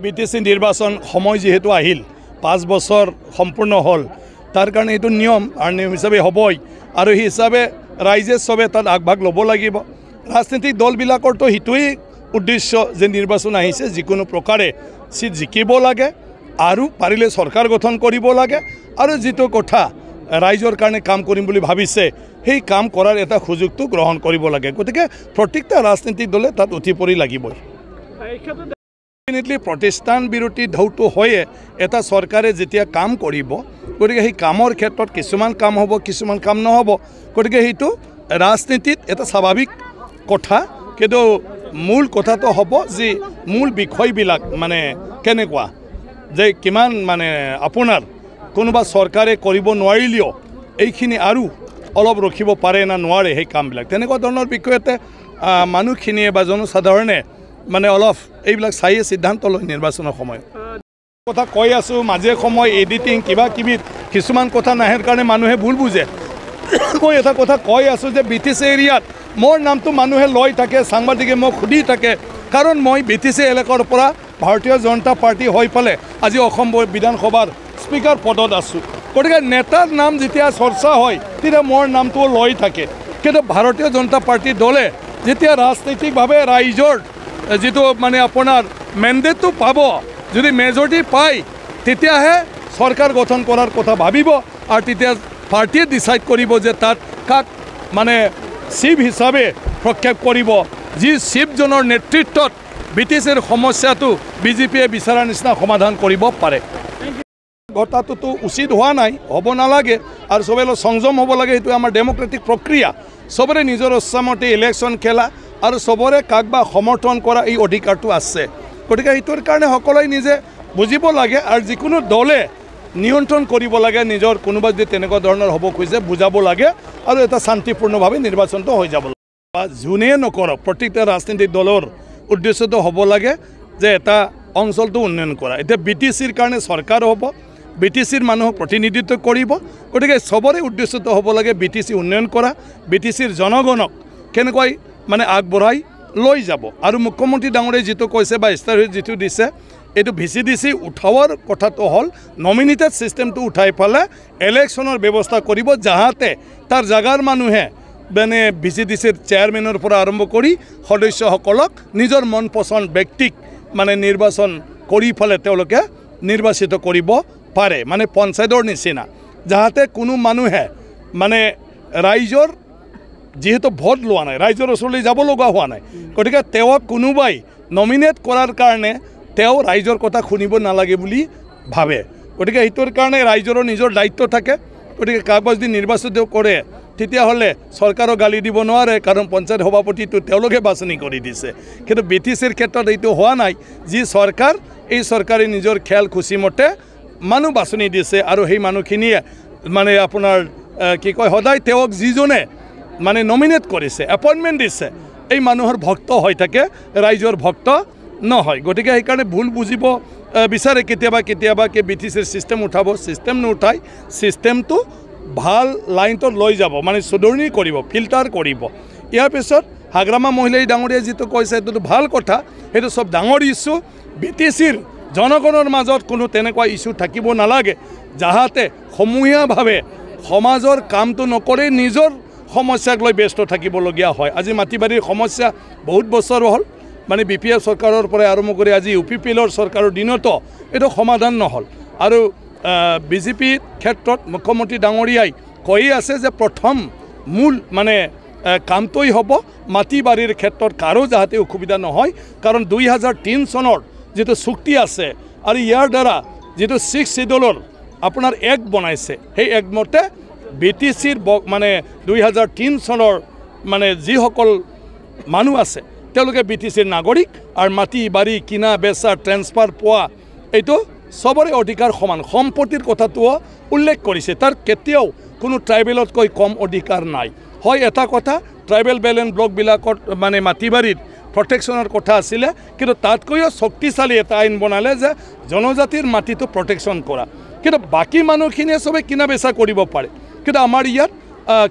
BTC নির্বাচন সময় যেহেতু আহিল 5 বছর সম্পূর্ণ হল তার কারণে এটো নিয়ম আর নিয়ম হিসাবে হবই আর এই হিসাবে রাইজে সবে তার আগভাগ লব লাগিব রাজনৈতিক দলবিলাকৰ তো হিতুই উদ্দেশ্য যে নিৰ্বাচন আহিছে যিকোনো প্ৰকাৰে সিট জিকিব লাগে আৰু পাৰিলে সৰকাৰ গঠন কৰিব লাগে আৰু যেটো কথা ৰাইজৰ কাৰণে কাম কৰিম বুলি ভাবিছে সেই কাম কৰাৰ এটা সুযোগটো গ্ৰহণ কৰিব লাগে গতিকে প্ৰত্যেকটা ৰাজনৈতিক দলে তাত উঠি পৰি লাগিবই প্ৰতিষ্ঠান বিৰোধী ঢৌটো হয়ে এটা সৰকাৰে যেতিয়া কাম কৰিব গতিকে সেই কামৰ ক্ষেত্ৰত কিছুমান কাম হ'ব কিছুমান কাম নহ'ব গতিকে সেইটো ৰাজনীতিত এটা স্বাভাৱিক কথা কিন্তু মূল কথাটো হ'ব যে মূল বিষয়বিলাক মানে কেনেকুৱা যে কিমান মানে আপোনাৰ কোনোবা সৰকাৰে কৰিব নোৱাৰিলেও এইখিনি আৰু অলপ ৰখিব পাৰে না নোৱাৰে সেই কামবিলাক তেনেকুৱা ধৰণৰ বিষয়তে মানুহখিনিয়ে বা জনসাধাৰণে মানে অলপ এইবিলাক চাইয়ে সিদ্ধান্ত লয় নির্বাচনের সময় কথা কৈ আছো মাঝে সময় এডিটিং কিবা কিবি কিছুমান কথা নাহের কারণে মানুহে ভুল বুঝে মই এটা কথা কৈ আছো যে বিটিসি এরিয়াত মোর নামটো মানুহে লয় থাকে সাংবাদিকে মোক সুধি থাকে কারণ মই বিটিসি এলাকার পৰা ভারতীয় জনতা পার্টি হৈ পালে আজি অসম বিধানসভার স্পিকার পদত আছো গতিকে নেতার নাম যেতিয়া চর্চা হয় তেতিয়া মোর নামটো লয় থাকে কিন্তু ভারতীয় জনতা পার্টি দলে যেতিয়া রাজনৈতিকভাবে ৰাইজৰ যেটো মানে আপনাৰ মেন্ডেটটো পাব যদি মেজৰিটি পায় তেতিয়াহে সৰকাৰ গঠন কৰাৰ কথা ভাবিব আৰ তেতিয়া পাৰ্টিয়ে ডিসাইড কৰিব যে তাত কাক মানে চিফ হিসাবে প্ৰক্ষেপ কৰিব যি চিফজনৰ নেতৃত্বত বিটিসিৰ সমস্যাটো বিজেপিয়ে বিচাৰা নিচিনা সমাধান কৰিব পাৰে ঘটাটোতো উচিত হোৱা নাই হ'ব নালাগে আৰু সবেই সংযম হ'ব লাগে এইটো আমাৰ ডেমোক্ৰেটিক প্ৰক্ৰিয়া সবৰে নিজৰ ইচ্ছামতে ইলেকশ্যন খেলা আৰু সবৰে কাক বা সমৰ্থন কৰা এই অধিকাৰটো আছে গতিকে এইটোৰ কাৰণে সকলোৱে নিজে বুজিব লাগে আৰু যিকোনো দলে নিয়ন্ত্ৰণ কৰিব লাগে নিজৰ কোনোবা যদি তেনেকুৱা ধৰণৰ হ'ব খুঁজে বুজাব লাগে আৰু এটা শান্তিপূৰ্ণভাৱে নিৰ্বাচনটো হৈ যাব লাগে যোনে নকৰক প্ৰত্যেকটা ৰাজনৈতিক দলৰ উদ্দেশ্যটো হ'ব লাগে যে এটা অঞ্চলটো উন্নয়ন কৰা এতিয়া বিটিসিৰ কাৰণে চৰকাৰ হ'ব বিটিসিৰ মানুহক প্ৰতিনিধিত্ব কৰিব গতিকে সবৰে উদ্দেশ্যটো হ'ব লাগে বিটিসি উন্নয়ন কৰা বিটিসিৰ জনগণক কেনেকৈ মানে আগবঢ়াই লৈ যাব আৰু মুখ্যমন্ত্ৰী ডাঙৰীয়ে যেটো কৈছে বা ইস্তাহাৰত যেটো দিছে এইটো ভিচিডিসি উঠাৱাৰ কথাটো হল নমিনেটেড সিস্টেমটো উঠাই পালে ইলেকশ্যনৰ ব্যৱস্থা কৰিব যাহাতে তাৰ জাগাৰ মানুহে মানে ভিচিডিসিৰ চেয়াৰমেনৰ পৰা আৰম্ভ কৰি সদস্যসকলক নিজৰ মন পছন্দ ব্যক্তিক মানে নিৰ্বাচন কৰি ফলে তেওঁলোকে নিৰ্বাচিত কৰিব পাৰে মানে পঞ্চায়তৰ নিচিনা যাহাতে কোনো মানুহে মানে ৰাইজৰ যেহেতু ভোট লোৱা নাই ৰাইজৰ ওচৰলৈ যাব লগা হোৱা নাই গতিকে তেওঁক কোনোবাই নমিনেট কৰাৰ কাৰণে তেওঁ ৰাইজৰ কথা শুনিব নালাগে বুলি ভাবে গতিকে এইটোৰ কাৰণে ৰাইজৰ নিজৰ দায়িত্ব থাকে গতিকে কাগজ দি নিৰ্বাচিত কৰে তেতিয়াহ'লে চৰকাৰক গালি দিব নোৱাৰে কাৰণ পঞ্চায়ত সভাপতিটো তেওঁলোকে বাছনি কৰি দিছে কিন্তু বিটিসিৰ ক্ষেত্ৰত এইটো হোৱা নাই যি চৰকাৰ এই চৰকাৰে নিজৰ খেল খুচিমতে মানুহ বাছনি দিছে আৰু সেই মানুহখিনিয়ে মানে আপোনাৰ কি কয় সদায় তেওঁক যিজনে মানে নমিনেট কৰিছে এপইণ্টমেণ্ট দিছে এই মানুহৰ ভক্ত হৈ থাকে ৰাইজৰ ভক্ত নহয় গতিকে সেইকাৰণে ভুল বুজিব বিচাৰে কেতিয়াবা কি বিটিসিৰ সিস্টেম উঠাব সিস্টেম নুঠাই সিস্টেমটো ভাল লাইনটো লৈ যাব মানে সুধৰণি কৰিব ফিল্টাৰ কৰিব ইয়াৰ পিছত হাগ্ৰামা মহিলাই ডাঙৰীয়ে যেটো কৈছে এইটো ভাল কথা সেইটো সব ডাঙৰ ইস্যু বিটিসিৰ জনগণৰ মাজত কোনো তেনেকুৱা ইস্যু থাকিব নালাগে যাহাতে সমূহীয়াভাৱে সমাজৰ কামটো নকৰে নিজৰ সমস্যাক লৈ ব্যস্ত থাকিবলগীয়া হয় আজি মাটিবাৰীৰ সমস্যা বহুত বছৰ হ'ল মানে বিপিএফ চৰকাৰৰ পৰা আৰম্ভ কৰি আজি ইউপিপিএলৰ চৰকাৰৰ দিনতো এইটো সমাধান নহ'ল আৰু বিজেপি ক্ষেত্ৰত মুখ্যমন্ত্ৰী ডাঙৰীয়াই কৈ আছে যে প্ৰথম মূল মানে কামটোই হ'ব মাটিবাৰীৰ ক্ষেত্ৰত কাৰো যাতে অসুবিধা নহয় কাৰণ 2003 চনৰ যেটো চুক্তি আছে আৰু ইয়াৰ দ্বাৰা যেটো 6 শিডিউলৰ আপোনাৰ এক বনাইছে সেই একমতে বিটিসিৰ মানে 2003 চনৰ মানে যিসকল মানুহ আছে তেওঁলোকে বিটিসিৰ নাগৰিক আৰু মাটি বাৰী কিনা বেচা ট্ৰান্সফাৰ পোৱা এইটো সবৰে অধিকাৰ সমান সম্পত্তিৰ কথাটো উল্লেখ কৰিছে তাৰ কেতিয়াও কোনো ট্ৰাইবেলতকৈ কম অধিকাৰ নাই হয় এটা কথা ট্ৰাইবেল বেলেন্স ব্লকবিলাকত মানে মাটিবাৰীত প্ৰটেকশ্যনৰ কথা আছিলে কিন্তু তাতকৈও শক্তিশালী এটা আইন বনালে যে জনজাতিৰ মাটিটো প্ৰটেকশ্যন কৰা কিন্তু বাকি মানুহখিনিয়ে সবে কিনা বেচা কৰিব পাৰে কিন্তু আমাৰ ইয়াত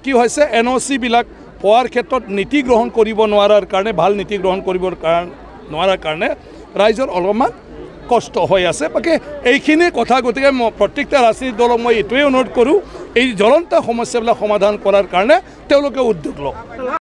কি হৈছে এনঅ'চি বিলাক পোৱাৰ ক্ষেত্ৰত নীতি গ্ৰহণ কৰিব নোৱাৰাৰ কাৰণে ভাল নীতি গ্ৰহণ কৰিবৰ কাৰণে নোৱাৰাৰ কাৰণে ৰাইজৰ অলপমান কষ্ট হৈ আছে বাকী এইখিনি কথা গতিকে মই প্ৰত্যেকটা ৰাজনৈতিক দলক মই এইটোৱে অনুৰোধ কৰোঁ এই জ্বলন্ত সমস্যাবিলাক সমাধান কৰাৰ কাৰণে তেওঁলোকে উদ্যোগ লওক